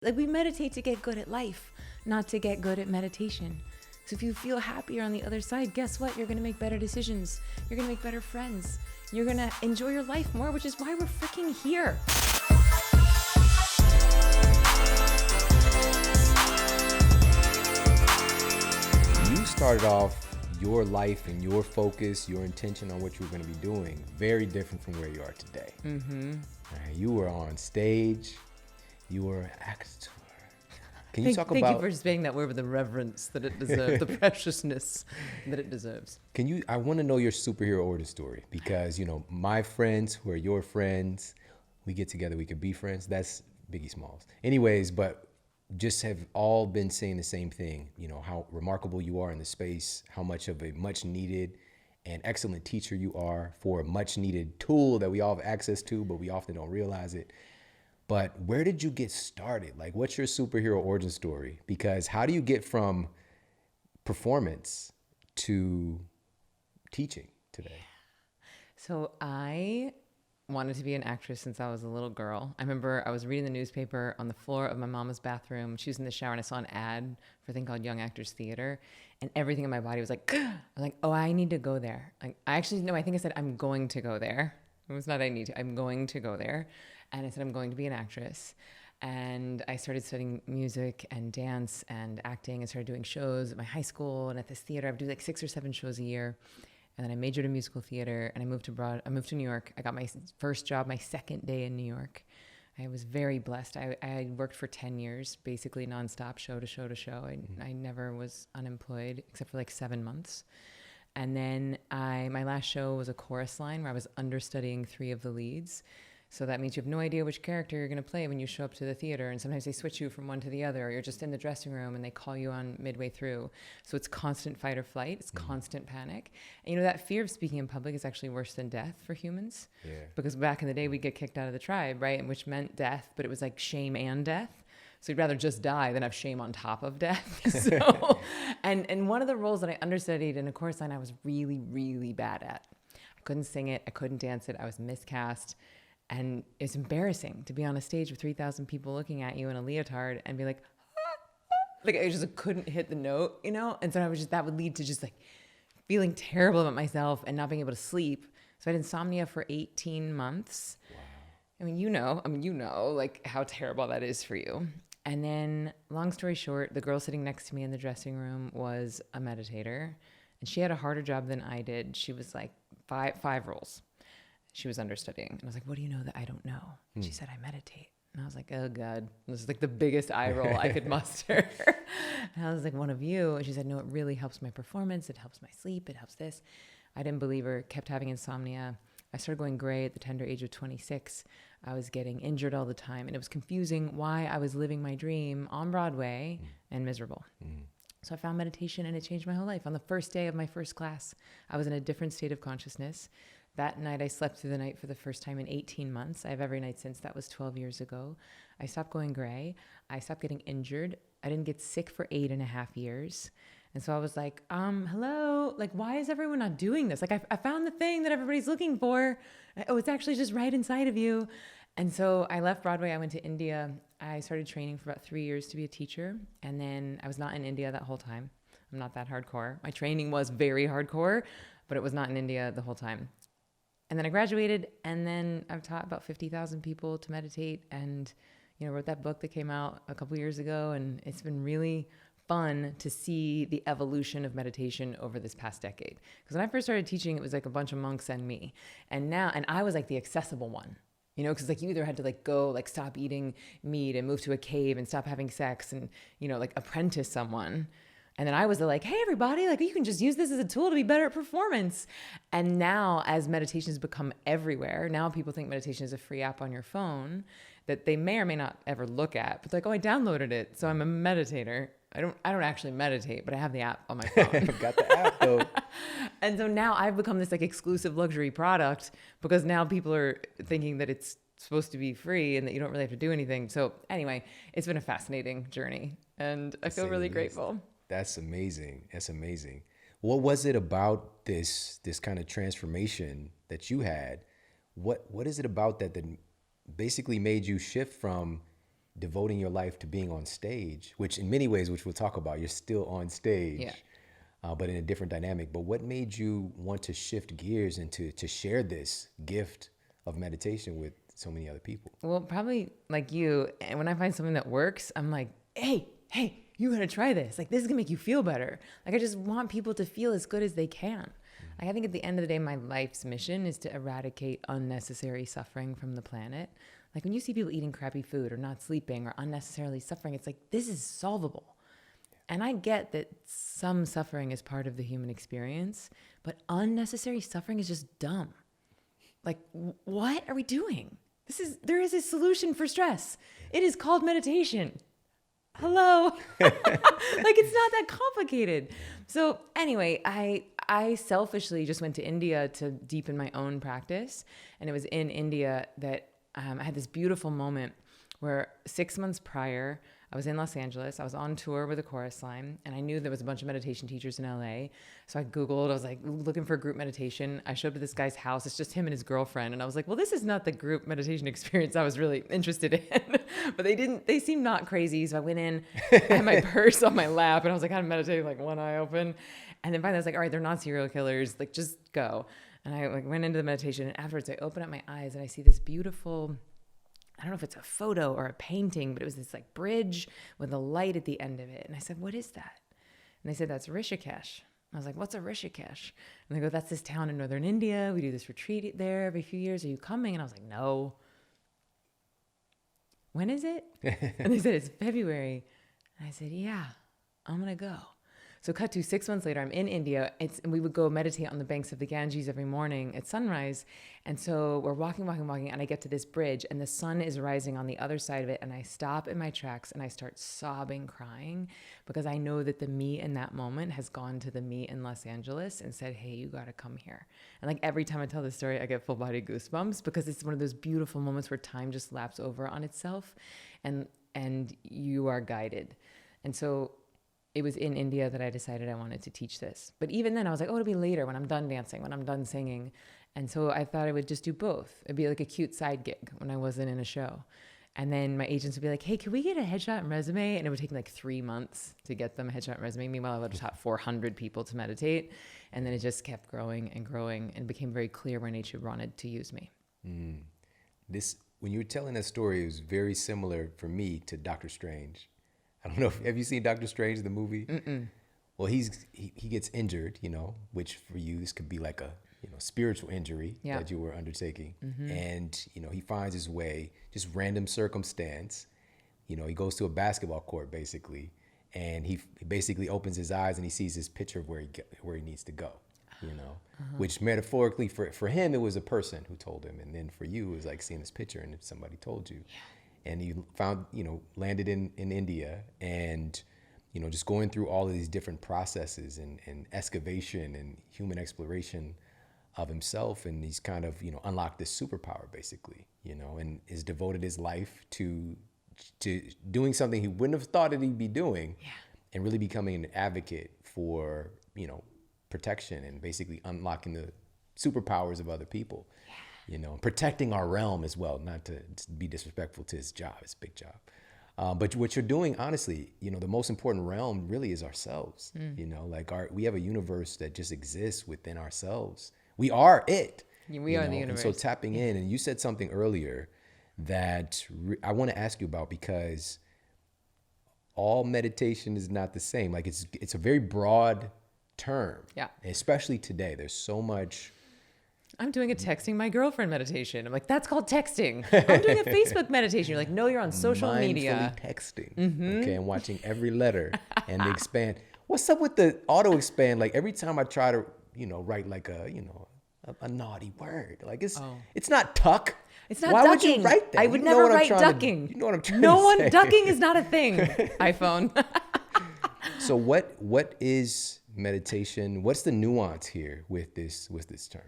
Like, we meditate to get good at life, not to get good at meditation. So if you feel happier on the other side, guess what? You're going to make better decisions. You're going to make better friends. You're going to enjoy your life more, which is why we're freaking here. You started off your life and your focus, your intention on what you were going to be doing, very different from where you are today. Mm-hmm. You were on stage. You were an actor. Can you talk about... Thank you for saying that word with the reverence that it deserves, the preciousness that it deserves. I want to know your superhero origin story, because, my friends who are your friends, we get together, we could be friends. That's Biggie Smalls. Anyways, but just have all been saying the same thing, how remarkable you are in the space, how much of a much needed and excellent teacher you are for a much needed tool that we all have access to, but we often don't realize it. But where did you get started? Like, what's your superhero origin story? Because how do you get from performance to teaching today? So I wanted to be an actress since I was a little girl. I remember I was reading the newspaper on the floor of my mama's bathroom. She was in the shower and I saw an ad for a thing called Young Actors Theater. And everything in my body was like, I was like, oh, I need to go there. Like, I think I said, I'm going to go there. It was not I need to, I'm going to go there. And I said, I'm going to be an actress. And I started studying music and dance and acting and started doing shows at my high school and at this theater. I would do like 6 or 7 shows a year. And then I majored in musical theater and I moved to New York. I got my first job, my second day in New York. I was very blessed. I worked for 10 years, basically nonstop, show to show to show. I never was unemployed except for like 7 months. And then my last show was a chorus line where I was understudying 3 of the leads. So that means you have no idea which character you're going to play when you show up to the theater. And sometimes they switch you from one to the other, or you're just in the dressing room and they call you on midway through. So it's constant fight or flight. It's constant panic. And that fear of speaking in public is actually worse than death for humans. Yeah. Because back in the day, we'd get kicked out of the tribe, right? And which meant death, but it was like shame and death. So you'd rather just die than have shame on top of death. So, and one of the roles that I understudied in a chorus line I was really, really bad at. I couldn't sing it. I couldn't dance it. I was miscast. And it's embarrassing to be on a stage with 3,000 people looking at you in a leotard and be like, like I just couldn't hit the note, And so that would lead to just like feeling terrible about myself and not being able to sleep. So I had insomnia for 18 months. Wow. I mean, like how terrible that is for you. And then long story short, the girl sitting next to me in the dressing room was a meditator and she had a harder job than I did. She was like five roles. She was understudying. And I was like, what do you know that I don't know? And she said, I meditate. And I was like, oh God, this is like the biggest eye roll I could muster. And I was like, one of you. And she said, no, it really helps my performance. It helps my sleep. It helps this. I didn't believe her, kept having insomnia. I started going gray at the tender age of 26. I was getting injured all the time. And it was confusing why I was living my dream on Broadway and miserable. So I found meditation and it changed my whole life. On the first day of my first class, I was in a different state of consciousness. That night, I slept through the night for the first time in 18 months. I have every night since. That was 12 years ago. I stopped going gray. I stopped getting injured. I didn't get sick for 8.5 years. And so I was like, hello, like, why is everyone not doing this? Like, I found the thing that everybody's looking for. Oh, it's actually just right inside of you. And so I left Broadway. I went to India. I started training for about 3 years to be a teacher. And then I was not in India that whole time. I'm not that hardcore. My training was very hardcore, but it was not in India the whole time. And then I graduated, and then I've taught about 50,000 people to meditate and, wrote that book that came out a couple years ago. And it's been really fun to see the evolution of meditation over this past decade. Because when I first started teaching, it was like a bunch of monks and me. And I was like the accessible one, because like you either had to like go, like stop eating meat and move to a cave and stop having sex and, like apprentice someone. And then I was like, hey, everybody, like you can just use this as a tool to be better at performance. And now as meditation has become everywhere, now people think meditation is a free app on your phone that they may or may not ever look at. But like, oh, I downloaded it, so I'm a meditator. I don't actually meditate, but I have the app on my phone. Got the app though. And so now I've become this like exclusive luxury product because now people are thinking that it's supposed to be free and that you don't really have to do anything. So anyway, it's been a fascinating journey and I feel really grateful. That's amazing. That's amazing. What was it about this kind of transformation that you had? What is it about that basically made you shift from devoting your life to being on stage, which in many ways, which we'll talk about, you're still on stage, Yeah. but in a different dynamic. But what made you want to shift gears and to share this gift of meditation with so many other people? Well, probably like you. And when I find something that works, I'm like, hey, you gotta try this. Like, this is gonna make you feel better. Like, I just want people to feel as good as they can. Like, I think at the end of the day, my life's mission is to eradicate unnecessary suffering from the planet. Like, when you see people eating crappy food or not sleeping or unnecessarily suffering, it's like, this is solvable. And I get that some suffering is part of the human experience, but unnecessary suffering is just dumb. Like, what are we doing? There is a solution for stress. It is called meditation. Hello. Like, it's not that complicated. So anyway, I selfishly just went to India to deepen my own practice. And it was in India that I had this beautiful moment where 6 months prior, I was in Los Angeles. I was on tour with a chorus line, and I knew there was a bunch of meditation teachers in LA. So I Googled, I was like looking for a group meditation. I showed up at this guy's house. It's just him and his girlfriend. And I was like, well, this is not the group meditation experience I was really interested in. But they seemed not crazy. So I went in, I had my purse on my lap, and I was like, I'm meditating, like one eye open. And then finally I was like, all right, they're not serial killers. Like, just go. And I like went into the meditation, and afterwards I open up my eyes and I see this beautiful, I don't know if it's a photo or a painting, but it was this like bridge with a light at the end of it. And I said, what is that? And they said, that's Rishikesh. I was like, what's a Rishikesh? And they go, that's this town in northern India. We do this retreat there every few years. Are you coming? And I was like, no. When is it? And they said, it's February. And I said, yeah, I'm going to go. So cut to 6 months later, I'm in India. And we would go meditate on the banks of the Ganges every morning at sunrise. And so we're walking, and I get to this bridge, and the sun is rising on the other side of it. And I stop in my tracks, and I start sobbing, crying, because I know that the me in that moment has gone to the me in Los Angeles and said, hey, you got to come here. And like every time I tell this story, I get full body goosebumps, because it's one of those beautiful moments where time just laps over on itself, and you are guided. And so it was in India that I decided I wanted to teach this. But even then I was like, oh, it'll be later when I'm done dancing, when I'm done singing. And so I thought I would just do both. It'd be like a cute side gig when I wasn't in a show. And then my agents would be like, hey, can we get a headshot and resume? And it would take me like 3 months to get them a headshot and resume. Meanwhile, I would have taught 400 people to meditate. And then it just kept growing and growing, and became very clear where nature wanted to use me. When you were telling that story, it was very similar for me to Doctor Strange. I don't know. Have you seen Doctor Strange, the movie? Mm-mm. Well, he gets injured, which for you, this could be like a, spiritual injury that you were undertaking. Mm-hmm. And, he finds his way, just random circumstance. He goes to a basketball court, basically. And he basically opens his eyes and he sees this picture of where he needs to go, which metaphorically for him, it was a person who told him. And then for you, it was like seeing this picture and somebody told you. Yeah. And he found, landed in India, and, just going through all of these different processes and excavation and human exploration of himself. And he's kind of, unlocked this superpower, basically, and has devoted his life to doing something he wouldn't have thought that he'd be doing, and really becoming an advocate for, protection and basically unlocking the superpowers of other people. Protecting our realm as well, not to be disrespectful to his job. It's a big job. But what you're doing, honestly, the most important realm really is ourselves. We have a universe that just exists within ourselves. We are it. We are the universe. And so tapping in, and you said something earlier that I want to ask you about, because all meditation is not the same. Like, it's a very broad term. Yeah. Especially today. There's so much. I'm doing a texting my girlfriend meditation. I'm like, that's called texting. I'm doing a Facebook meditation. You're like, no, you're on social media. Mindfully texting. Mm-hmm. Okay, and watching every letter and the expand. What's up with the auto expand? Like, every time I try to, write like a naughty word, like it's not tuck. It's not Why ducking. would you write that? I would never write ducking. You know what I'm trying to say. No one, ducking is not a thing. iPhone. So what is meditation? What's the nuance here with this term?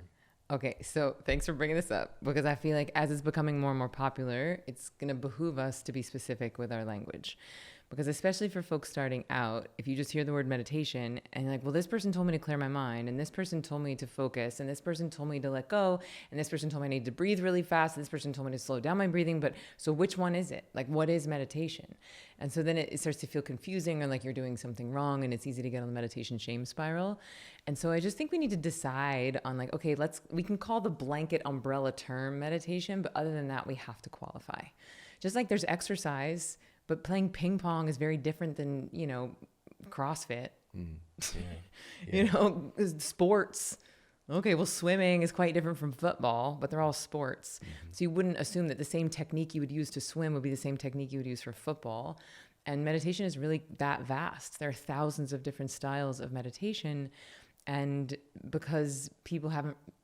Okay, so thanks for bringing this up, because I feel like as it's becoming more and more popular, it's going to behoove us to be specific with our language. Because especially for folks starting out, if you just hear the word meditation and like, well, this person told me to clear my mind, and this person told me to focus, and this person told me to let go, and this person told me I need to breathe really fast, and this person told me to slow down my breathing. But so which one is it? Like, what is meditation? And so then it starts to feel confusing, or like you're doing something wrong, and it's easy to get on the meditation shame spiral. And so I just think we need to decide on like, okay, we can call the blanket umbrella term meditation, but other than that, we have to qualify. Just like there's exercise, but playing ping pong is very different than, CrossFit. Yeah. Sports. Okay, well, swimming is quite different from football, but they're all sports. So you wouldn't assume that the same technique you would use to swim would be the same technique you would use for football. And meditation is really that vast. There are thousands of different styles of meditation. And I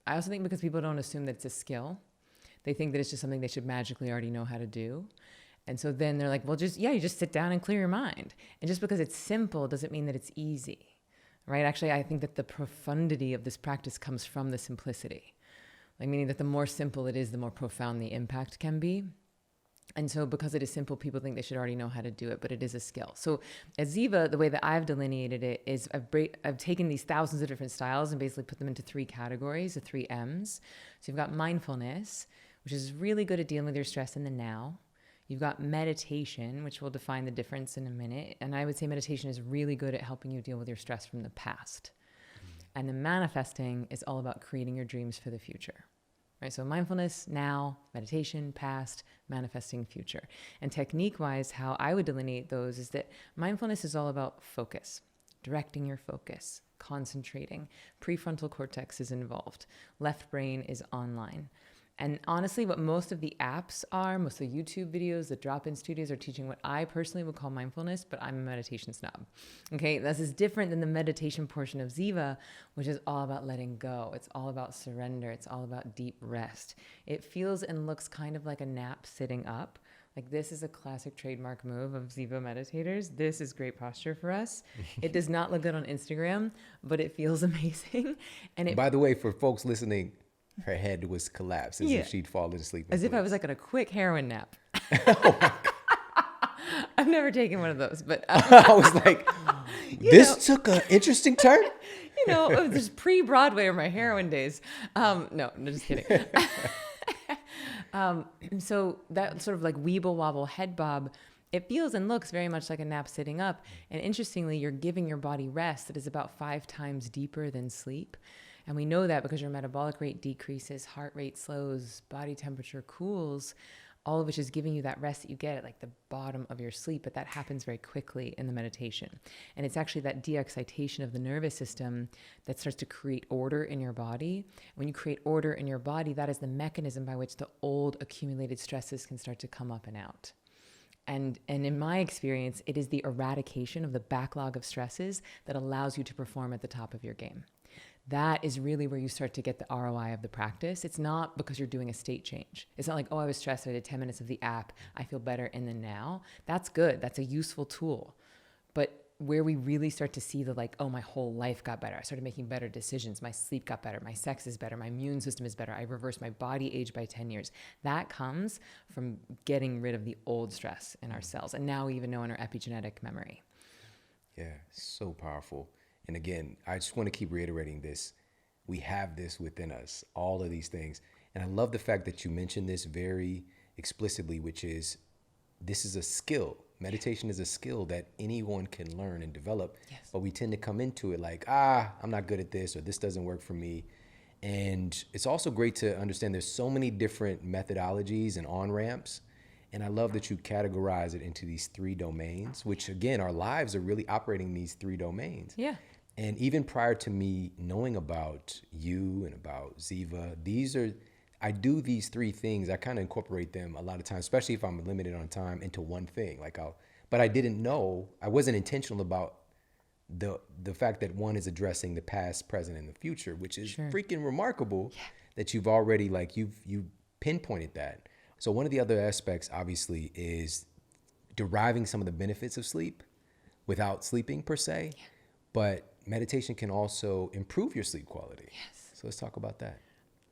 also think because people don't assume that it's a skill, they think that it's just something they should magically already know how to do. And so then they're like, well, you just sit down and clear your mind. And just because it's simple doesn't mean that it's easy, right? Actually, I think that the profundity of this practice comes from the simplicity, like meaning that the more simple it is, the more profound the impact can be. And so because it is simple, people think they should already know how to do it, but it is a skill. So at Ziva, the way that I've delineated it is I've taken these thousands of different styles and basically put them into 3 categories, the 3 M's. So you've got mindfulness, which is really good at dealing with your stress in the now. You've got meditation, which we'll define the difference in a minute. And I would say meditation is really good at helping you deal with your stress from the past. And the manifesting is all about creating your dreams for the future. Right? So mindfulness, now, meditation, past, manifesting, future. And technique-wise, how I would delineate those is that mindfulness is all about focus, directing your focus, concentrating. Prefrontal cortex is involved. Left brain is online. And honestly, what most of the apps are, most of the YouTube videos, the drop-in studios are teaching what I personally would call mindfulness, but I'm a meditation snob. Okay, this is different than the meditation portion of Ziva, which is all about letting go. It's all about surrender. It's all about deep rest. It feels and looks kind of like a nap sitting up. Like this is a classic trademark move of Ziva meditators. This is great posture for us. It does not look good on Instagram, but it feels amazing. And By the way, for folks listening, her head was collapsed as if she'd fallen asleep. As if I was like on a quick heroin nap. I've never taken one of those, but I was like, this took an interesting turn. It was just pre-Broadway or my heroin days. No, just kidding. So that sort of like weeble wobble head bob, it feels and looks very much like a nap sitting up. And interestingly, you're giving your body rest that is about 5 times deeper than sleep. And we know that because your metabolic rate decreases, heart rate slows, body temperature cools, all of which is giving you that rest that you get at like the bottom of your sleep. But that happens very quickly in the meditation. And it's actually that de-excitation of the nervous system that starts to create order in your body. When you create order in your body, that is the mechanism by which the old accumulated stresses can start to come up and out. And in my experience, it is the eradication of the backlog of stresses that allows you to perform at the top of your game. That is really where you start to get the ROI of the practice. It's not because you're doing a state change. It's not like, oh, I was stressed, I did 10 minutes of the app, I feel better in the now. That's good. That's a useful tool. But where we really start to see the like, oh, my whole life got better. I started making better decisions. My sleep got better. My sex is better. My immune system is better. I reversed my body age by 10 years. That comes from getting rid of the old stress in our cells. And now we even know in our epigenetic memory. Yeah, so powerful. And again, I just want to keep reiterating this. We have this within us, all of these things. And I love the fact that you mentioned this very explicitly, which is this is a skill. Meditation is a skill that anyone can learn and develop. Yes. But we tend to come into it like, I'm not good at this, or this doesn't work for me. And it's also great to understand there's so many different methodologies and on-ramps. And I love that you categorize it into these 3 domains, which again, our lives are really operating these 3 domains. Yeah. And even prior to me knowing about you and about Ziva, I do these 3 things. I kind of incorporate them a lot of times, especially if I'm limited on time, into one thing. But I didn't know, I wasn't intentional about the fact that one is addressing the past, present, and the future, which is freaking remarkable that you've already you pinpointed that. So one of the other aspects, obviously, is deriving some of the benefits of sleep without sleeping per se. Yeah. But meditation can also improve your sleep quality. Yes. So let's talk about that.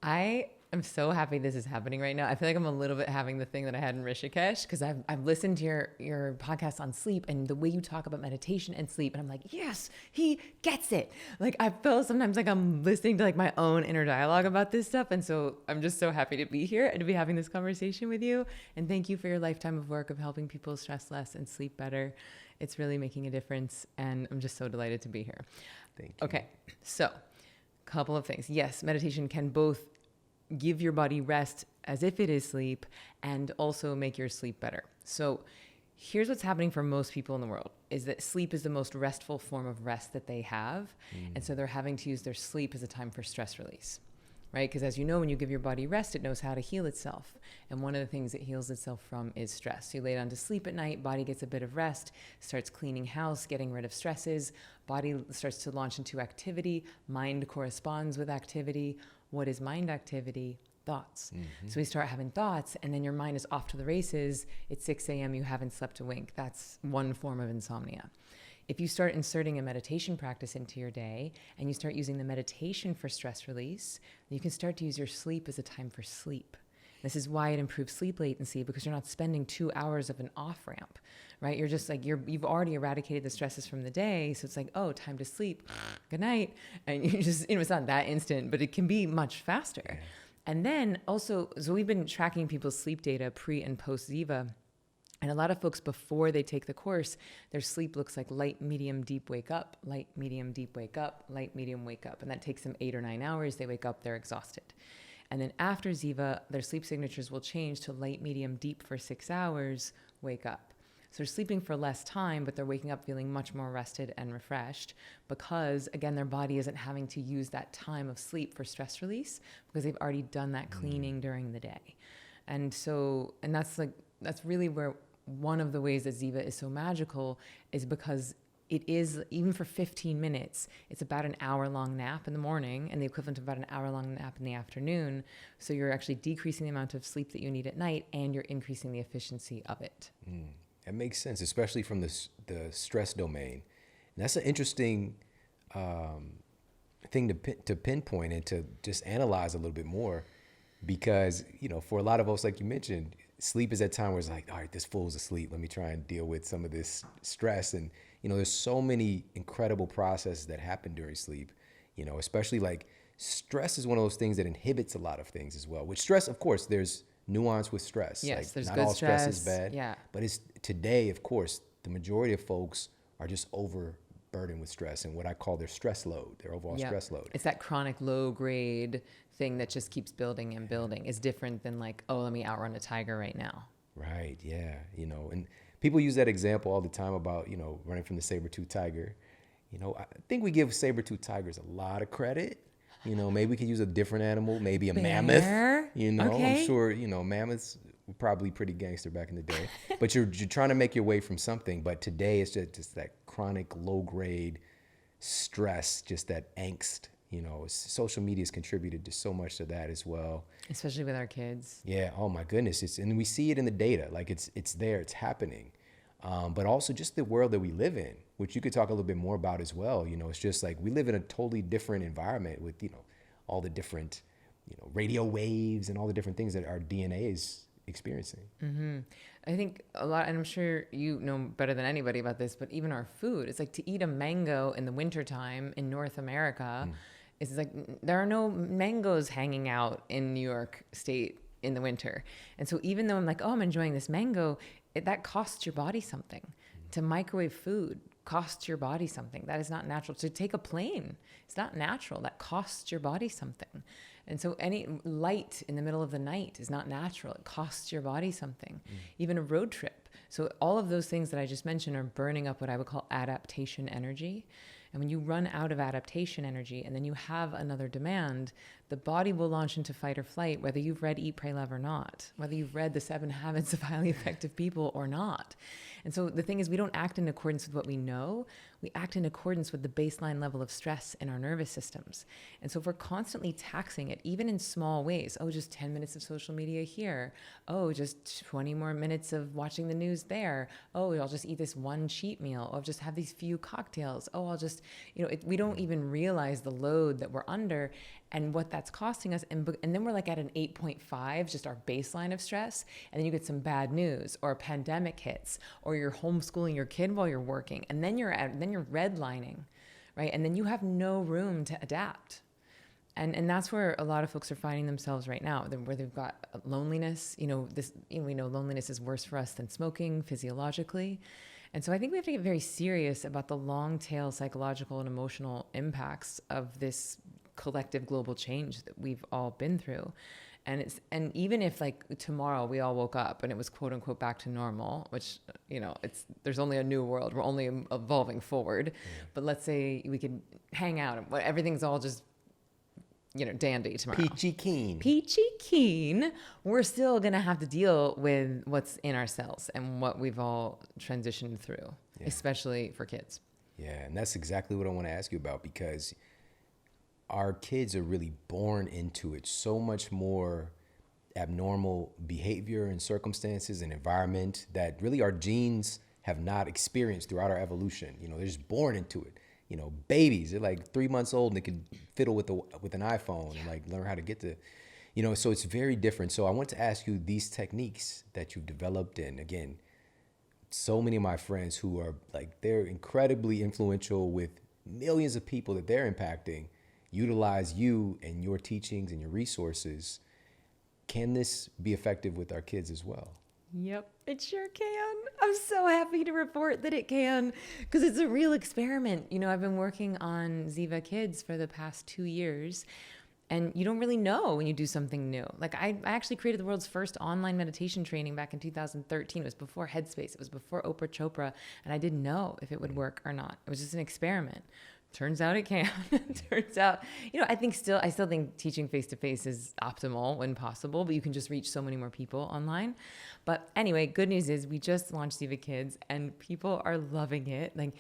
I I'm so happy this is happening right now. I feel like I'm a little bit having the thing that I had in Rishikesh because I've listened to your podcast on sleep and the way you talk about meditation and sleep, and I'm like, yes, he gets it. Like I feel sometimes like I'm listening to like my own inner dialogue about this stuff, and so I'm just so happy to be here and to be having this conversation with you. And thank you for your lifetime of work of helping people stress less and sleep better. It's really making a difference, and I'm just so delighted to be here. Thank you. Okay, so couple of things. Yes, meditation can both give your body rest as if it is sleep and also make your sleep better. So here's what's happening for most people in the world is that sleep is the most restful form of rest that they have. And so they're having to use their sleep as a time for stress release, right? Because as you know, when you give your body rest, it knows how to heal itself. And one of the things it heals itself from is stress. So you lay down to sleep at night, body gets a bit of rest, starts cleaning house, getting rid of stresses, body starts to launch into activity, mind corresponds with activity. What is mind activity? Thoughts. So we start having thoughts and then your mind is off to the races. It's 6 a.m. You haven't slept a wink. That's one form of insomnia. If you start inserting a meditation practice into your day and you start using the meditation for stress release, you can start to use your sleep as a time for sleep. This is why it improves sleep latency because you're not spending 2 hours of an off ramp, right? You're just like, you've already eradicated the stresses from the day. So it's like, oh, time to sleep. Good night. And you just, it's not that instant, but it can be much faster. Yeah. And then also, so we've been tracking people's sleep data pre and post Ziva. And a lot of folks, before they take the course, their sleep looks like light, medium, deep, wake up, light, medium, deep, wake up, light, medium, wake up. And that takes them 8 or 9 hours. They wake up, they're exhausted. And then after Ziva, their sleep signatures will change to light, medium, deep for 6 hours, wake up. So they're sleeping for less time, but they're waking up feeling much more rested and refreshed because, again, their body isn't having to use that time of sleep for stress release because they've already done that cleaning during the day. And so, and that's really where one of the ways that Ziva is so magical is because it is, even for 15 minutes, it's about an hour-long nap in the morning and the equivalent of about an hour-long nap in the afternoon. So you're actually decreasing the amount of sleep that you need at night and you're increasing the efficiency of it. That makes sense, especially from the stress domain. And that's an interesting thing to pinpoint and to just analyze a little bit more because, you know, for a lot of us, like you mentioned, sleep is that time where it's like, all right, this fool's asleep. Let me try and deal with some of this stress. And, you know, there's so many incredible processes that happen during sleep, you know, especially like stress is one of those things that inhibits a lot of things as well. With stress, of course, there's nuance with stress. Yes, like, there's not good all stress is stress. bad. Yeah. But it's today, of course, the majority of folks are just overburdened with stress and what I call their stress load, their overall stress load. It's that chronic low grade thing that just keeps building and building. It's different than like, oh, let me outrun a tiger right now. Right. Yeah. You know, and people use that example all the time about, you know, running from the saber-toothed tiger. You know, I think we give saber-toothed tigers a lot of credit. You know, maybe we could use a different animal, maybe a mammoth. You know, okay. I'm sure, you know, mammoths were probably pretty gangster back in the day. But you're trying to make your way from something. But today it's just that chronic low-grade stress, just that angst. You know, social media has contributed to so much to that as well. Especially with our kids. Yeah. Oh my goodness. And we see it in the data. Like it's there. It's happening. But also just the world that we live in, which you could talk a little bit more about as well. You know, it's just like we live in a totally different environment with, you know, all the different, you know, radio waves and all the different things that our DNA is experiencing. Mm-hmm. I think a lot, and I'm sure you know better than anybody about this, but even our food, it's like to eat a mango in the wintertime in North America, it's like there are no mangoes hanging out in New York State in the winter. And so even though I'm like, oh, I'm enjoying this mango, that costs your body something. To microwave food costs your body something. That is not natural. To take a plane, it's not natural. That costs your body something. And so any light in the middle of the night is not natural. It costs your body something. Even a road trip. So all of those things that I just mentioned are burning up what I would call adaptation energy. And when you run out of adaptation energy and then you have another demand, the body will launch into fight or flight, whether you've read Eat, Pray, Love or not, whether you've read The 7 Habits of Highly Effective People or not. And so the thing is, we don't act in accordance with what we know. We act in accordance with the baseline level of stress in our nervous systems. And so if we're constantly taxing it, even in small ways, oh, just 10 minutes of social media here. Oh, just 20 more minutes of watching the news there. Oh, I'll just eat this one cheat meal. Oh, I'll just have these few cocktails. Oh, I'll just, we don't even realize the load that we're under. and what that's costing us. And then we're like at an 8.5, just our baseline of stress. And then you get some bad news, or a pandemic hits, or you're homeschooling your kid while you're working. And then you're redlining, right? And then you have no room to adapt. And that's where a lot of folks are finding themselves right now, where they've got loneliness. We know loneliness is worse for us than smoking physiologically. And so I think we have to get very serious about the long tail psychological and emotional impacts of this collective global change that we've all been through. And even if like tomorrow we all woke up and it was quote unquote back to normal, which, there's only a new world. We're only evolving forward. But let's say we could hang out and everything's all just, dandy tomorrow. Peachy keen. We're still going to have to deal with what's in our cells and what we've all transitioned through, especially for kids. Yeah, and that's exactly what I want to ask you about, because our kids are really born into it. So much more abnormal behavior and circumstances and environment that really our genes have not experienced throughout our evolution. They're just born into it. Babies, they're like 3 months old and they could fiddle with an iPhone and like learn how to get to, so it's very different. So I want to ask you these techniques that you've developed. And again, so many of my friends who are like, they're incredibly influential with millions of people that they're impacting, utilize you and your teachings and your resources. Can this be effective with our kids as well? Yep, it sure can. I'm so happy to report that it can, because it's a real experiment. I've been working on Ziva Kids for the past 2 years, and you don't really know when you do something new. Like I actually created the world's first online meditation training back in 2013. It was before Headspace. It was before Oprah Chopra, and I didn't know if it would work or not. It was just an experiment. Turns out it can. Turns out, I still think teaching face-to-face is optimal when possible, but you can just reach so many more people online. But anyway, good news is we just launched Ziva Kids and people are loving it. Like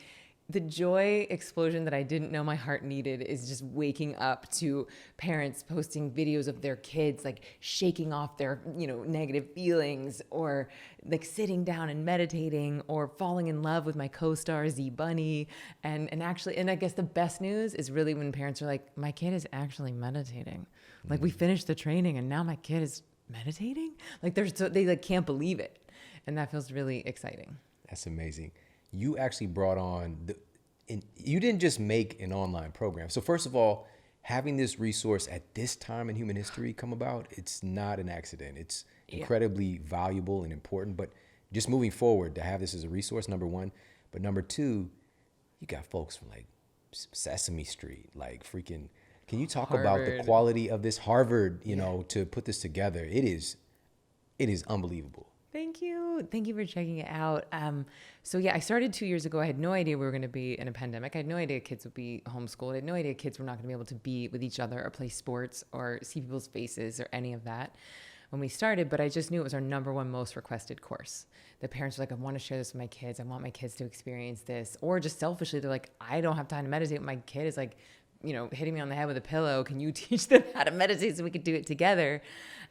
the joy explosion that I didn't know my heart needed is just waking up to parents posting videos of their kids, like shaking off their, negative feelings, or like sitting down and meditating, or falling in love with my co-star Z Bunny. And I guess the best news is really when parents are like, my kid is actually meditating. Like we finished the training and now my kid is meditating. Like they like can't believe it. And that feels really exciting. That's amazing. You actually brought on you didn't just make an online program. So first of all, having this resource at this time in human history come about, it's not an accident. It's incredibly valuable and important. But just moving forward, to have this as a resource, number one. But number two, you got folks from like Sesame Street, like freaking, can you talk about the quality of this Harvard, to put this together? It is unbelievable. Thank you. Thank you for checking it out. I started 2 years ago. I had no idea we were going to be in a pandemic. I had no idea kids would be homeschooled. I had no idea kids were not going to be able to be with each other or play sports or see people's faces or any of that when we started. But I just knew it was our number one most requested course. The parents were like, I want to share this with my kids. I want my kids to experience this. Or just selfishly, they're like, I don't have time to meditate. My kid is like, hitting me on the head with a pillow. Can you teach them how to meditate so we could do it together?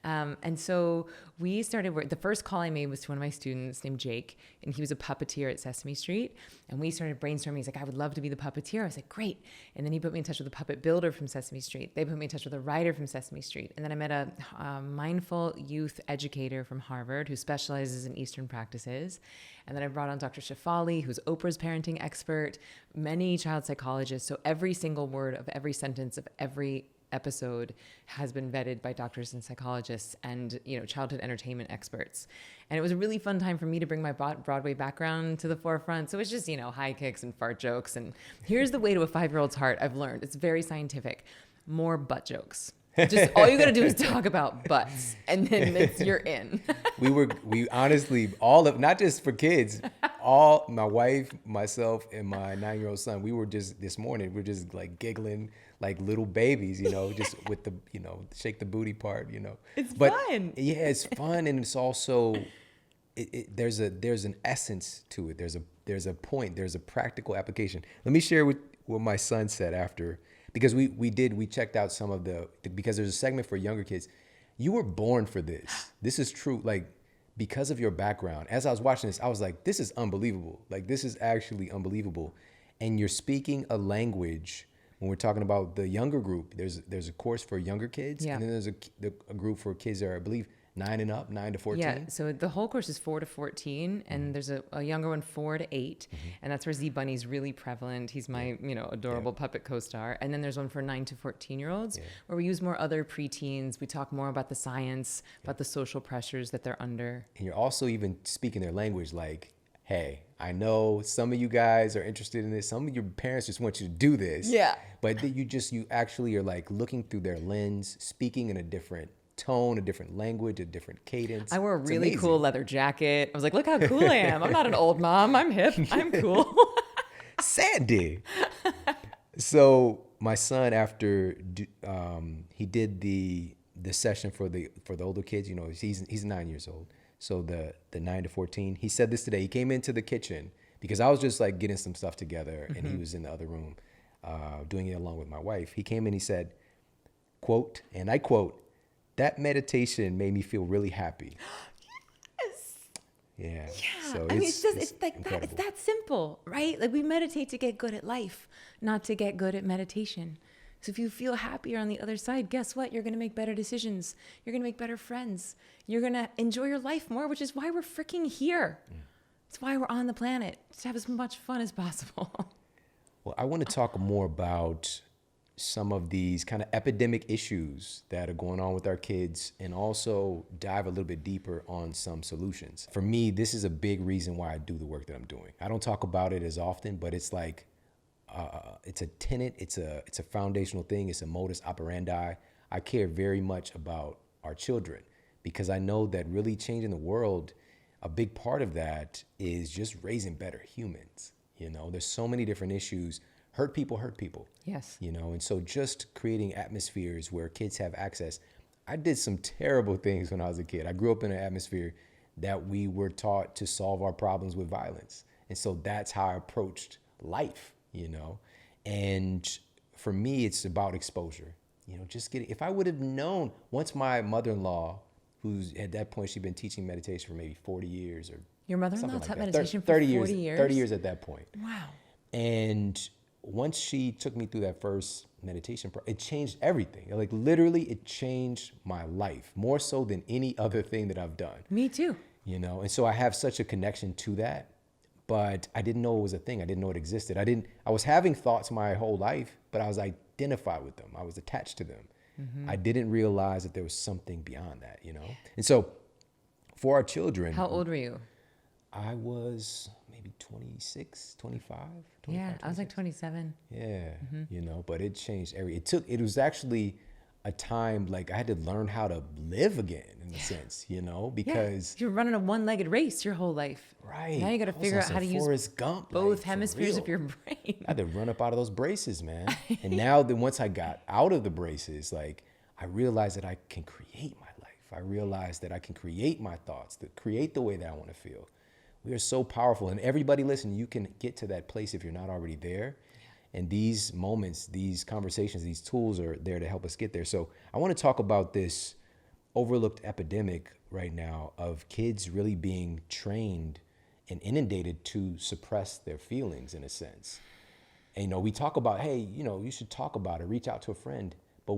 And so we started, the first call I made was to one of my students named Jake, and he was a puppeteer at Sesame Street. And we started brainstorming. He's like, I would love to be the puppeteer. I was like, great. And then he put me in touch with a puppet builder from Sesame Street. They put me in touch with a writer from Sesame Street. And then I met a mindful youth educator from Harvard who specializes in Eastern practices. And then I brought on Dr. Shafali, who's Oprah's parenting expert, many child psychologists. So every single word of every sentence of every episode has been vetted by doctors and psychologists and, childhood entertainment experts. And it was a really fun time for me to bring my Broadway background to the forefront. So it's just, high kicks and fart jokes. And here's the way to a 5-year-old's heart. I've learned it's very scientific. More butt jokes. Just all you got to do is talk about butts, and then you're in. we honestly, all of, not just for kids, all, my wife, myself, and my 9-year-old son, we were just, this morning, we're just like giggling like little babies, just with the, shake the booty part, It's fun. Yeah, it's fun. And it's also, there's an essence to it. There's a point, there's a practical application. Let me share what my son said after, because we checked out some of because there's a segment for younger kids. You were born for this. This is true. Like, because of your background, as I was watching this, I was like, this is unbelievable. Like, this is actually unbelievable. And you're speaking a language when we're talking about the younger group, there's a course for younger kids, Yeah. and then there's a group for kids that are, I believe, 9 and up, 9 to 14. Yeah, so the whole course is 4 to 14, and there's a younger one, 4 to 8, and that's where Z Bunny's really prevalent. He's my, adorable puppet co-star. And then there's one for 9 to 14-year-olds, where we use more other preteens. We talk more about the science, about the social pressures that they're under. And you're also even speaking their language, like, hey, I know some of you guys are interested in this. Some of your parents just want you to do this. Yeah. But you actually are like looking through their lens, speaking in a different tone, a different language, a different cadence. I wore a It's really amazing. cool leather jacket. I was like, look how cool I am. I'm not an old mom. I'm hip. I'm cool. Sandy. So my son, after he did the session for the older kids, he's 9 years old. So the 9 to 14, he said this today. He came into the kitchen because I was just like getting some stuff together, and he was in the other room doing it along with my wife. He came in, he said, quote, and I quote, "That meditation made me feel really happy." Yes. Yeah. Yeah. So I mean, it's like that. incredible. It's that simple, right? Like we meditate to get good at life, not to get good at meditation. So if you feel happier on the other side, guess what? You're going to make better decisions. You're going to make better friends. You're going to enjoy your life more, which is why we're freaking here. It's why we're on the planet, to have as much fun as possible. Well, I want to talk more about some of these kind of epidemic issues that are going on with our kids, and also dive a little bit deeper on some solutions. For me, this is a big reason why I do the work that I'm doing. I don't talk about it as often, but it's like, it's a tenet, it's a foundational thing, it's a modus operandi. I care very much about our children because I know that really changing the world, a big part of that is just raising better humans. There's so many different issues. Hurt people. Yes. And so just creating atmospheres where kids have access. I did some terrible things when I was a kid. I grew up in an atmosphere that we were taught to solve our problems with violence. And so that's how I approached life, And for me, it's about exposure. If I would have known, once my mother-in-law, who's at that point, she'd been teaching meditation for maybe 40 years or Your mother-in-law something taught like that. meditation for 30 40 years? 30 years at that point. Wow. And once she took me through that first meditation, it changed everything. Like literally, it changed my life more so than any other thing that I've done. Me too. And so I have such a connection to that, but I didn't know it was a thing. I didn't know it existed. I was having thoughts my whole life, but I was identified with them. I was attached to them. I didn't realize that there was something beyond that, And so for our children. How old were you? I was maybe 26, 25. Yeah, I was like 27. Yeah, but it changed it was actually a time like I had to learn how to live again in a sense, because You're running a one-legged race your whole life. right. Now you got to I was figure on out how to some use Forrest Gump, both like, for hemispheres of real. your brain. I had to run up out of those braces, man. And now that once I got out of the braces, like I realized that I can create my life. I realized that I can create my thoughts, that create the way that I want to feel. We are so powerful. And everybody listen, you can get to that place if you're not already there. And these moments, these conversations, these tools are there to help us get there. So I want to talk about this overlooked epidemic right now of kids really being trained and inundated to suppress their feelings in a sense. And, we talk about, hey, you should talk about it, reach out to a friend. But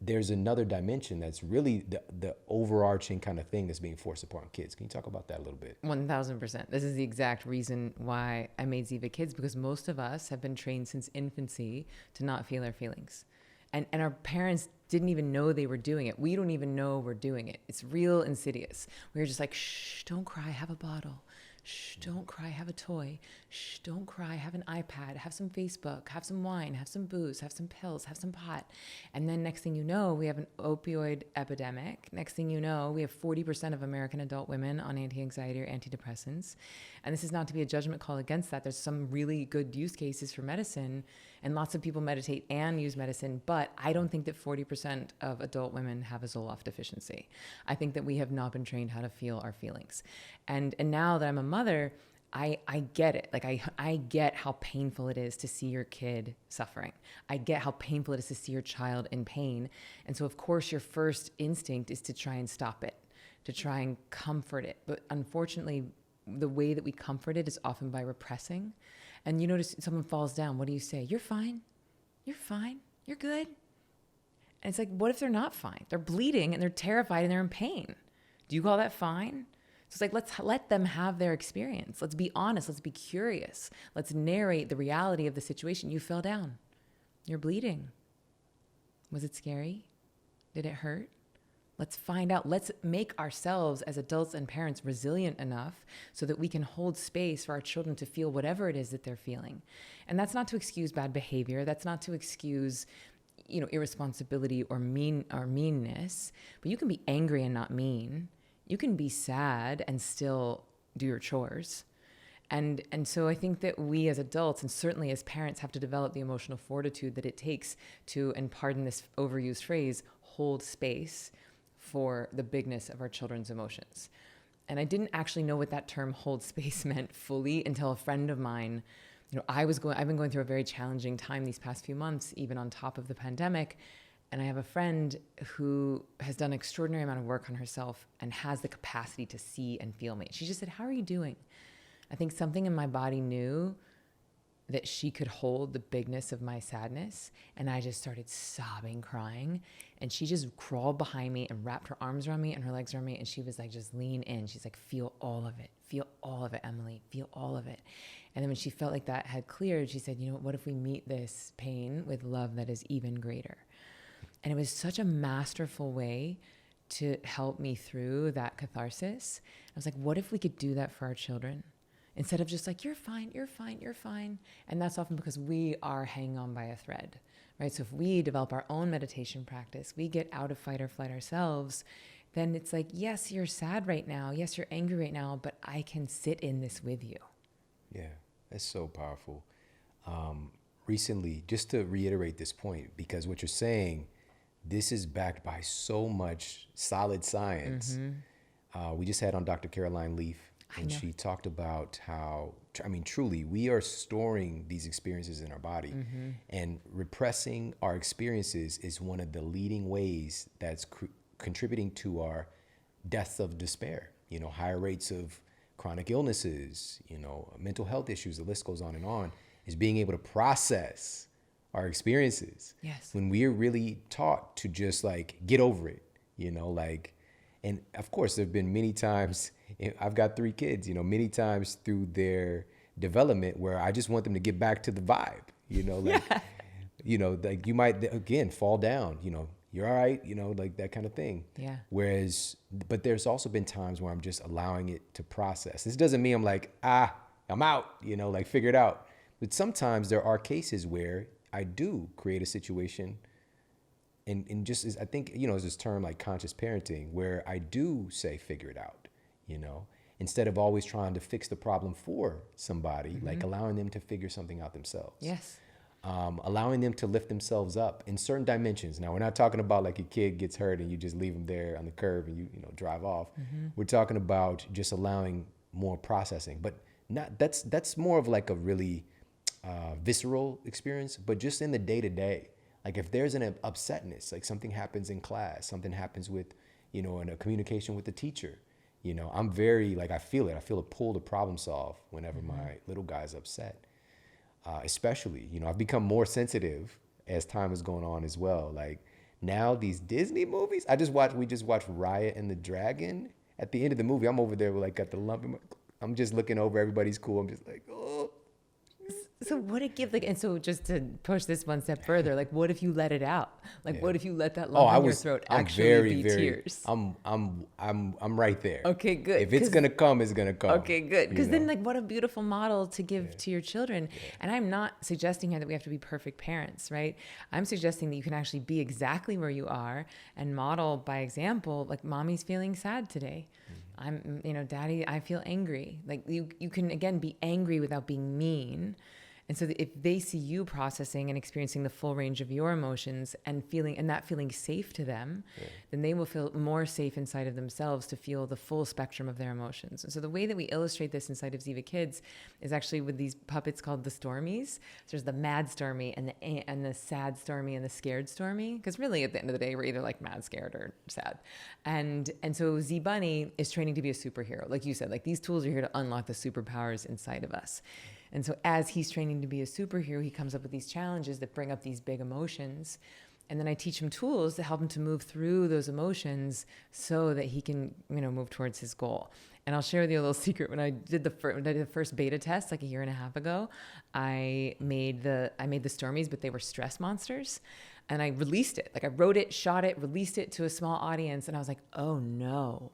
there's another dimension that's really the overarching kind of thing that's being forced upon kids. Can you talk about that a little bit? 1000%. This is the exact reason why I made Ziva Kids, because most of us have been trained since infancy to not feel our feelings. And our parents didn't even know they were doing it. We don't even know we're doing it. It's real insidious. We're just like, shh, don't cry, have a bottle. Shh, don't cry, have a toy. Shh, don't cry, have an iPad, have some Facebook, have some wine, have some booze, have some pills, have some pot. And then next thing you know, we have an opioid epidemic. Next thing you know, we have 40% of American adult women on anti-anxiety or antidepressants. And this is not to be a judgment call against that. There's some really good use cases for medicine, and lots of people meditate and use medicine, but I don't think that 40% of adult women have a Zoloft deficiency. I think that we have not been trained how to feel our feelings. And now that I'm a mother, I get it. Like I get how painful it is to see your kid suffering. I get how painful it is to see your child in pain. And so of course your first instinct is to try and stop it, to try and comfort it. But unfortunately, the way that we comfort it is often by repressing. And you notice someone falls down. What do you say? You're fine. You're fine. You're good. And it's like, what if they're not fine? They're bleeding and they're terrified and they're in pain. Do you call that fine? So it's like, let's let them have their experience. Let's be honest. Let's be curious. Let's narrate the reality of the situation. You fell down. You're bleeding. Was it scary? Did it hurt? Let's find out. Let's make ourselves as adults and parents resilient enough so that we can hold space for our children to feel whatever it is that they're feeling. And that's not to excuse bad behavior. That's not to excuse, irresponsibility or meanness. But you can be angry and not mean. You can be sad and still do your chores. And so I think that we as adults and certainly as parents have to develop the emotional fortitude that it takes to, and pardon this overused phrase, hold space for the bigness of our children's emotions. And I didn't actually know what that term hold space meant fully until a friend of mine, I've been going through a very challenging time these past few months, even on top of the pandemic. And I have a friend who has done an extraordinary amount of work on herself and has the capacity to see and feel me. She just said, "How are you doing?" I think something in my body knew that she could hold the bigness of my sadness. And I just started sobbing, crying. And she just crawled behind me and wrapped her arms around me and her legs around me. And she was like, just lean in. She's like, feel all of it. Feel all of it, Emily. Feel all of it. And then when she felt like that had cleared, she said, what if we meet this pain with love that is even greater? And it was such a masterful way to help me through that catharsis. I was like, what if we could do that for our children? Instead of just like, you're fine, you're fine, you're fine. And that's often because we are hanging on by a thread, right? So if we develop our own meditation practice, we get out of fight or flight ourselves, then it's like, yes, you're sad right now. Yes, you're angry right now, but I can sit in this with you. Yeah, that's so powerful. Recently, just to reiterate this point, because what you're saying, this is backed by so much solid science. Mm-hmm. We just had on Dr. Caroline Leaf, and she talked about how, truly, we are storing these experiences in our body. Mm-hmm. And repressing our experiences is one of the leading ways that's contributing to our deaths of despair. Higher rates of chronic illnesses, mental health issues, the list goes on, is being able to process our experiences. Yes. When we're really taught to just get over it, and of course, there have been many times, I've got 3 kids, many times through their development where I just want them to get back to the vibe, you might, again, fall down, you're all right, that kind of thing. Yeah. But there's also been times where I'm just allowing it to process. This doesn't mean I'm like, I'm out, figure it out. But sometimes there are cases where I do create a situation and just I think, there's this term like conscious parenting where I do say, figure it out, instead of always trying to fix the problem for somebody, mm-hmm. Allowing them to figure something out themselves. Yes. Allowing them to lift themselves up in certain dimensions. Now, we're not talking about a kid gets hurt and you just leave them there on the curb and you drive off. Mm-hmm. We're talking about just allowing more processing, but that's more of a really visceral experience, but just in the day to day. If there's an upsetness, something happens in class, something happens with, in a communication with the teacher, I'm very, I feel it. I feel a pull to problem solve whenever mm-hmm. my little guy's upset. Especially, I've become more sensitive as time is going on as well. Now these Disney movies, we just watched Raya and the Dragon. At the end of the movie, I'm over there got the lump in my, I'm just looking over, everybody's cool. I'm just oh. So what it give and so just to push this one step further, what if you let it out? What if you let that lump in your throat actually be tears? I'm right there. Okay, good. If it's gonna come, it's gonna come. Okay, good. Because then what a beautiful model to give to your children. Yeah. And I'm not suggesting here that we have to be perfect parents, right? I'm suggesting that you can actually be exactly where you are and model by example, mommy's feeling sad today. Mm-hmm. I'm, daddy, I feel angry. You can again be angry without being mean. And so if they see you processing and experiencing the full range of your emotions and that feeling safe to them, then they will feel more safe inside of themselves to feel the full spectrum of their emotions. And so the way that we illustrate this inside of Ziva Kids is actually with these puppets called the Stormies. So there's the mad Stormy and the sad Stormy and the scared Stormy. Because really at the end of the day, we're either mad, scared, or sad. And so Z Bunny is training to be a superhero. Like you said, these tools are here to unlock the superpowers inside of us. And so as he's training to be a superhero, he comes up with these challenges that bring up these big emotions. And then I teach him tools to help him to move through those emotions so that he can, move towards his goal. And I'll share with you a little secret. When I did the first beta test like a year and a half ago, I made the Stormies, but they were stress monsters. And I released it. Like I wrote it, shot it, released it to a small audience. And I was like, oh no,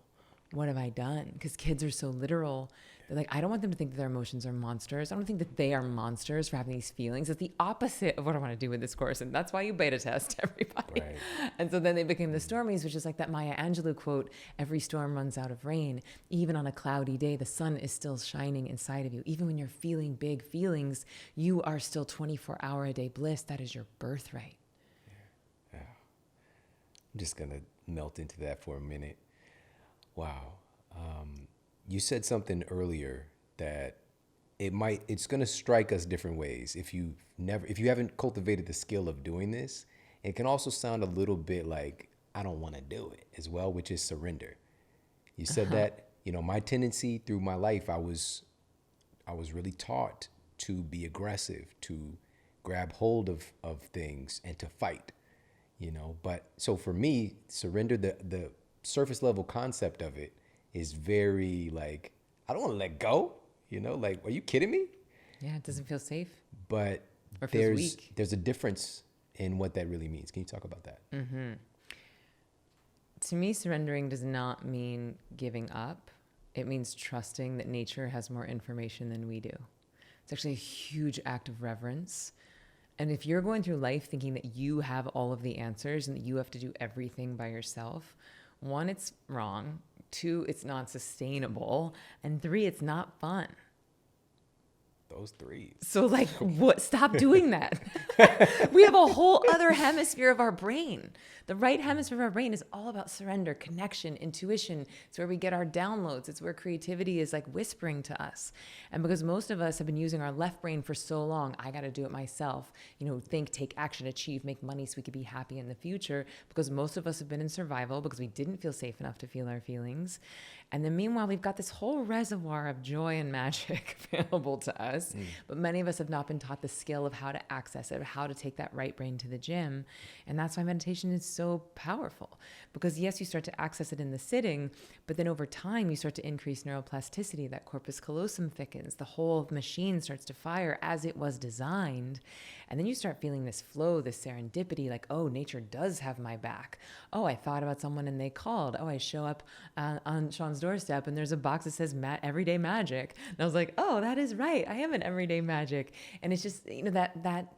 what have I done? Because kids are so literal. They're like, I don't want them to think that their emotions are monsters. I don't think that they are monsters for having these feelings. It's the opposite of what I want to do with this course. And that's why you beta test everybody. Right. And so then they became the Stormies, which is like that Maya Angelou quote, every storm runs out of rain. Even on a cloudy day, the sun is still shining inside of you. Even when you're feeling big feelings, you are still 24-hour-a-day bliss. That is your birthright. Yeah. I'm just going to melt into that for a minute. Wow. You said something earlier that it's going to strike us different ways if you haven't cultivated the skill of doing this. It can also sound a little bit like I don't want to do it as well, which is surrender. You said that, my tendency through my life, I was really taught to be aggressive, to grab hold of things and to fight, but so for me, surrender, the surface level concept of it is very like, I don't want to let go, like, are you kidding me? Yeah, it doesn't feel safe. But or feels weak. There's a difference in what that really means. Can you talk about that? Mm-hmm. To me, surrendering does not mean giving up. It means trusting that nature has more information than we do. It's actually a huge act of reverence. And if you're going through life thinking that you have all of the answers and that you have to do everything by yourself, 1, it's wrong. 2, it's not sustainable. And 3, it's not fun. Those 3s. So like, what? Stop doing that. We have a whole other hemisphere of our brain. The right hemisphere of our brain is all about surrender, connection, intuition. It's where we get our downloads. It's where creativity is like whispering to us. And because most of us have been using our left brain for so long, I got to do it myself. Think, take action, achieve, make money so we could be happy in the future. Because most of us have been in survival because we didn't feel safe enough to feel our feelings. And then meanwhile, we've got this whole reservoir of joy and magic available to us. But many of us have not been taught the skill of how to access it, or how to take that right brain to the gym. And that's why meditation is so powerful. Because yes, you start to access it in the sitting, but then over time, you start to increase neuroplasticity. That corpus callosum thickens. The whole machine starts to fire as it was designed. And then you start feeling this flow, this serendipity, like, oh, nature does have my back. Oh, I thought about someone and they called. Oh, I show up on Shawn's doorstep and there's a box that says everyday magic. And I was like, oh, that is right. I am an everyday magic. And it's just, that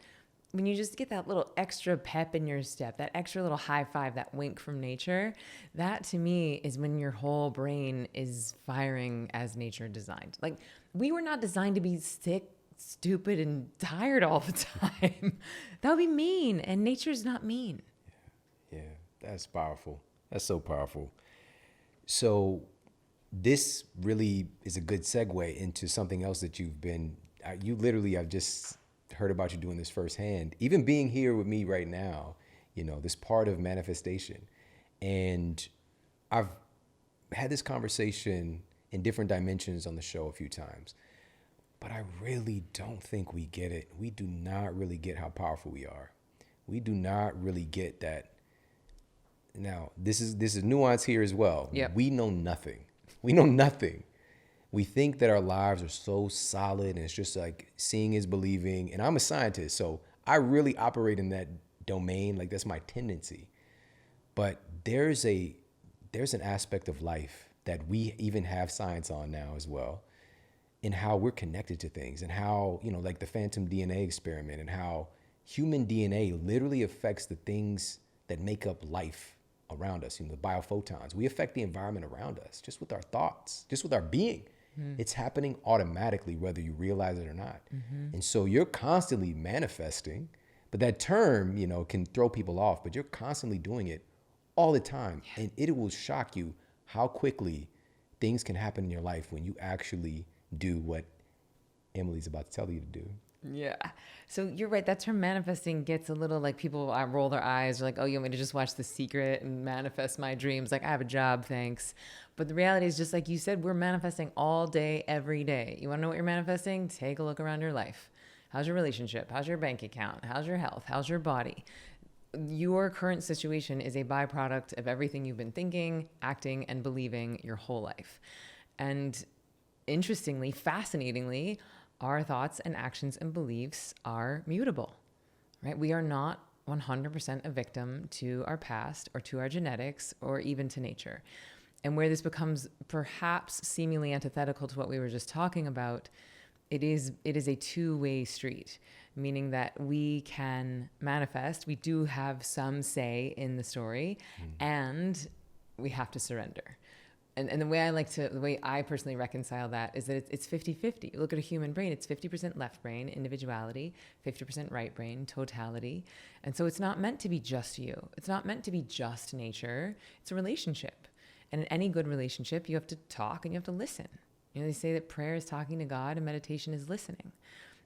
when you just get that little extra pep in your step, that extra little high five, that wink from nature, that to me is when your whole brain is firing as nature designed. Like, we were not designed to be sick, stupid, and tired all the time. That would be mean, and nature's not mean. Yeah, that's powerful. That's so powerful. So this really is a good segue into something else that I've just heard about you doing this firsthand. Even being here with me right now, this part of manifestation. And I've had this conversation in different dimensions on the show a few times. But I really don't think we get it. We do not really get how powerful we are. We do not really get that. Now, this is nuance here as well. Yep. We know nothing. We know nothing. We think that our lives are so solid and it's just like seeing is believing. And I'm a scientist, so I really operate in that domain. Like, that's my tendency. But there's an aspect of life that we even have science on now as well, in how we're connected to things, and how, like the phantom DNA experiment, and how human DNA literally affects the things that make up life around us, the biophotons. We affect the environment around us just with our thoughts, just with our being. It's happening automatically, whether you realize it or not. And so you're constantly manifesting, but that term, can throw people off, but you're constantly doing it all the time. Yeah. And it will shock you how quickly things can happen in your life when you actually do what Emily's about to tell you to do. Yeah. So you're right. That term manifesting gets a little like people roll their eyes. Or like, oh, you want me to just watch The Secret and manifest my dreams? Like, I have a job, thanks. But the reality is, just like you said, we're manifesting all day, every day. You want to know what you're manifesting? Take a look around your life. How's your relationship? How's your bank account? How's your health? How's your body? Your current situation is a byproduct of everything you've been thinking, acting, and believing your whole life. And interestingly, fascinatingly, our thoughts and actions and beliefs are mutable, right? We are not 100% a victim to our past or to our genetics or even to nature. And where this becomes perhaps seemingly antithetical to what we were just talking about, it is a two-way street, meaning that we can manifest. We do have some say in the story, and we have to surrender. And the way I personally reconcile that is that it's 50-50. You look at a human brain, it's 50% left brain, individuality, 50% right brain, totality. And so it's not meant to be just you. It's not meant to be just nature. It's a relationship. And in any good relationship, you have to talk and you have to listen. You know, they say that prayer is talking to God and meditation is listening.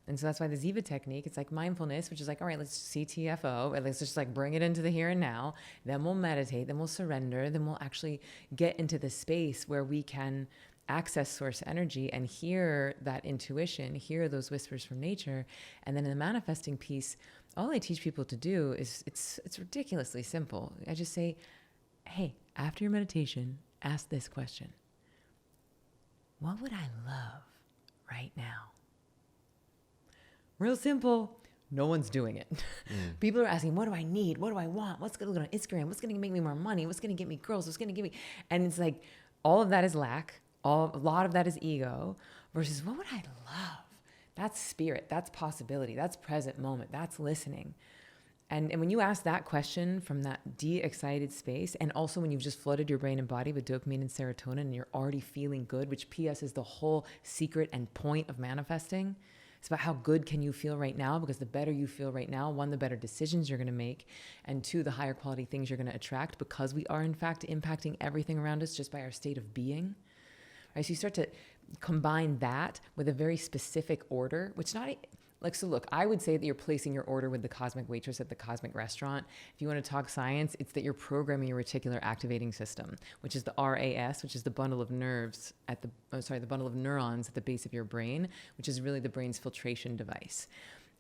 And so that's why the Ziva technique, it's like mindfulness, which is like, all right, let's CTFO, and let's just like bring it into the here and now. Then we'll meditate, then we'll surrender, then we'll actually get into the space where we can access source energy and hear that intuition, hear those whispers from nature. And then in the manifesting piece, all I teach people to do is it's ridiculously simple. I just say, hey, after your meditation, ask this question. What would I love right now? Real simple. No one's doing it. People are asking, what do I need? What do I want? What's going to look on Instagram? What's going to make me more money? What's going to get me girls? What's going to give me? And it's like, all of that is lack. A lot of that is ego versus what would I love? That's spirit. That's possibility. That's present moment. That's listening. And when you ask that question from that de-excited space, and also when you've just flooded your brain and body with dopamine and serotonin and you're already feeling good, which PS is the whole secret and point of manifesting. It's about how good can you feel right now, because the better you feel right now, one, the better decisions you're going to make, and two, the higher quality things you're going to attract, because we are in fact impacting everything around us just by our state of being. Right? So you start to combine that with a very specific order, which not like, so look, I would say that you're placing your order with the cosmic waitress at the cosmic restaurant. If you want to talk science, it's that you're programming your reticular activating system, which is the RAS, which is the bundle of nerves the bundle of neurons at the base of your brain, which is really the brain's filtration device.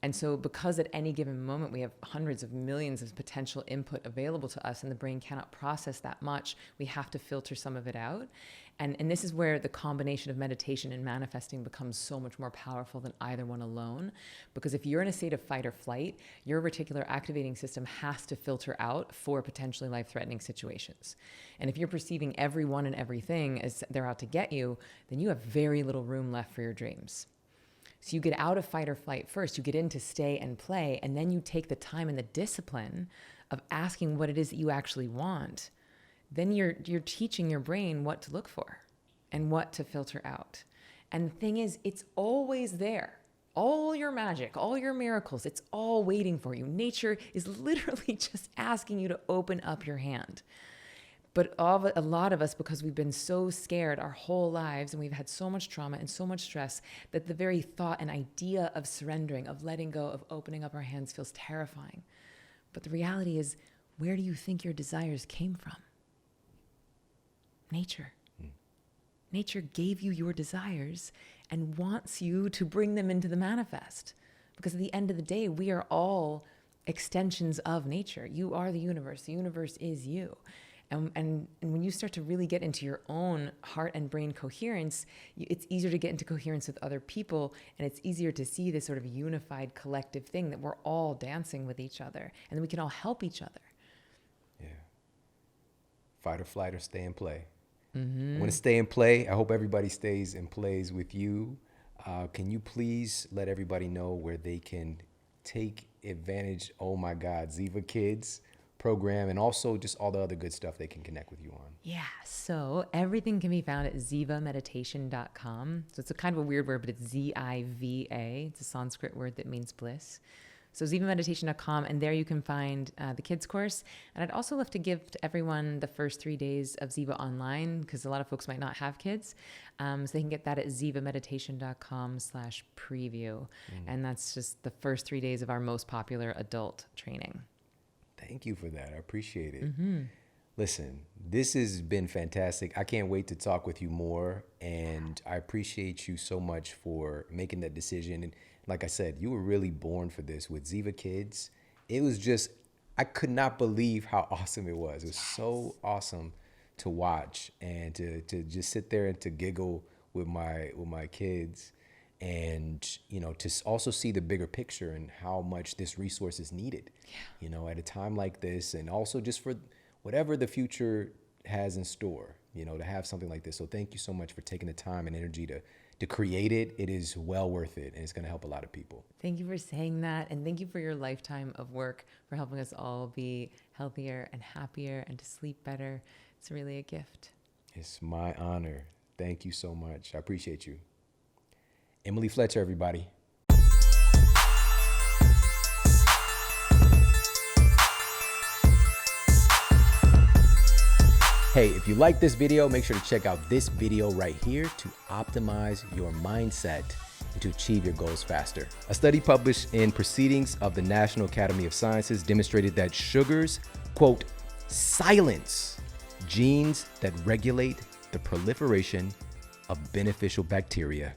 And so because at any given moment we have hundreds of millions of potential input available to us and the brain cannot process that much, we have to filter some of it out. And this is where the combination of meditation and manifesting becomes so much more powerful than either one alone. Because if you're in a state of fight or flight, your reticular activating system has to filter out for potentially life-threatening situations. And if you're perceiving everyone and everything as they're out to get you, then you have very little room left for your dreams. So you get out of fight or flight first, you get into stay and play, and then you take the time and the discipline of asking what it is that you actually want. Then you're teaching your brain what to look for and what to filter out. And the thing is, it's always there. All your magic, all your miracles, it's all waiting for you. Nature is literally just asking you to open up your hand. But a lot of us, because we've been so scared our whole lives and we've had so much trauma and so much stress, that the very thought and idea of surrendering, of letting go, of opening up our hands feels terrifying. But the reality is, where do you think your desires came from? Nature. Nature gave you your desires and wants you to bring them into the manifest. Because at the end of the day, we are all extensions of nature. You are the universe. The universe is you. And when you start to really get into your own heart and brain coherence, it's easier to get into coherence with other people, and it's easier to see this sort of unified collective thing that we're all dancing with each other, and then we can all help each other. Yeah. Fight or flight or stay and play. I want to stay and play. I hope everybody stays and plays with you. Can you please let everybody know where they can take advantage, oh my God, Ziva Kids program, and also just all the other good stuff they can connect with you on? Yeah, so everything can be found at zivameditation.com. So it's a kind of a weird word, but it's Ziva. It's a Sanskrit word that means bliss. So zivameditation.com, and there you can find the kids course. And I'd also love to give to everyone the first 3 days of Ziva online, because a lot of folks might not have kids. So they can get that at zivameditation.com/preview. And that's just the first 3 days of our most popular adult training. Thank you for that. I appreciate it. Listen, this has been fantastic. I can't wait to talk with you more. And I appreciate you so much for making that decision. And like I said, you were really born for this with Ziva Kids. It was just, I could not believe how awesome it was. It was so awesome to watch and to just sit there and to giggle with my kids. And, to also see the bigger picture and how much this resource is needed, at a time like this, and also just for whatever the future has in store, to have something like this. So thank you so much for taking the time and energy to create it. It is well worth it, and it's going to help a lot of people. Thank you for saying that. And thank you for your lifetime of work, for helping us all be healthier and happier and to sleep better. It's really a gift. It's my honor. Thank you so much. I appreciate you. Emily Fletcher, everybody. Hey, if you like this video, make sure to check out this video right here to optimize your mindset and to achieve your goals faster. A study published in Proceedings of the National Academy of Sciences demonstrated that sugars, quote, silence genes that regulate the proliferation of beneficial bacteria.